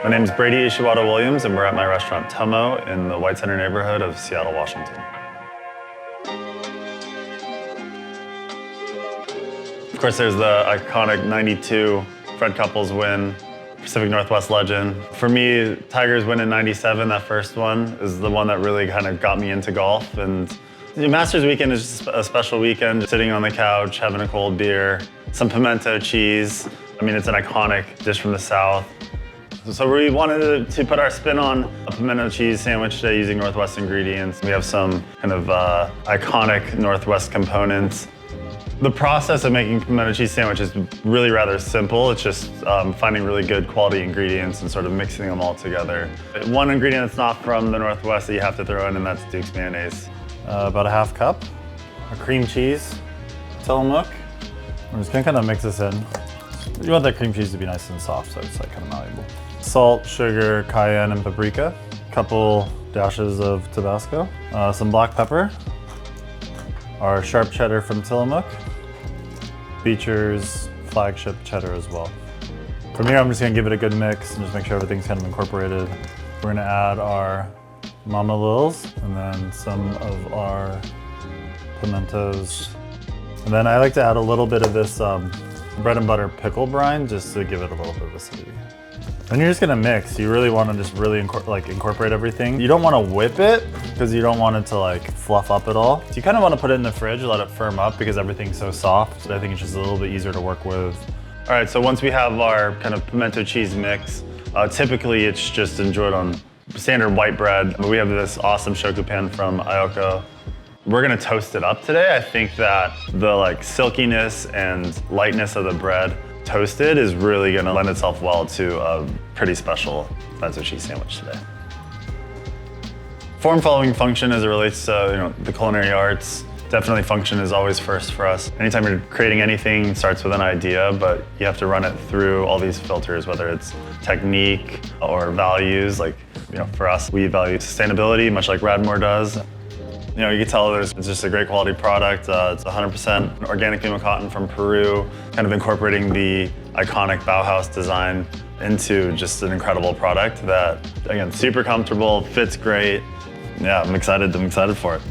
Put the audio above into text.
My name is Brady Ishiwata Williams, and we're at my restaurant TOMO in the White Center neighborhood of Seattle, Washington. Of course, there's the iconic '92 Fred Couples win, Pacific Northwest legend. For me, Tiger's win in '97, that first one, is the one that really kind of got me into golf. And the Masters weekend is just a special weekend, just sitting on the couch, having a cold beer, some pimento cheese. I mean, it's an iconic dish from the South. So we wanted to put our spin on a pimento cheese sandwich today using Northwest ingredients. We have some kind of iconic Northwest components. The process of making pimento cheese sandwich is really rather simple. It's just finding really good quality ingredients and sort of mixing them all together. One ingredient that's not from the Northwest that you have to throw in, and that's Duke's mayonnaise. About a half cup of cream cheese, Tillamook. I'm just gonna kind of mix this in. You want that cream cheese to be nice and soft, so it's like kind of malleable. Salt, sugar, cayenne, and paprika. A couple dashes of Tabasco. Some black pepper. Our sharp cheddar from Tillamook. Beecher's flagship cheddar as well. From here, I'm just gonna give it a good mix and just make sure everything's kind of incorporated. We're gonna add our Mama Lils and then some of our pimentos. And then I like to add a little bit of this bread and butter pickle brine just to give it a little bit of acidity. Then you're just gonna mix. You really wanna just really incorporate everything. You don't wanna whip it because you don't want it to like fluff up at all. So you kind of wanna put it in the fridge, let it firm up because everything's so soft. So I think it's just a little bit easier to work with. All right, so once we have our kind of pimento cheese mix, typically it's just enjoyed on standard white bread. But we have this awesome shoku pan from Augusta. We're gonna toast it up today. I think that the like silkiness and lightness of the bread toasted is really gonna lend itself well to a pretty special pimento cheese sandwich today. Form following function as it relates to the culinary arts. Definitely function is always first for us. Anytime you're creating anything, it starts with an idea, but you have to run it through all these filters, whether it's technique or values. Like, for us, we value sustainability, much like RADMOR does. You can tell it's just a great quality product. It's 100% organic Lima cotton from Peru, kind of incorporating the iconic Bauhaus design into just an incredible product that, again, super comfortable, fits great. Yeah, I'm excited for it.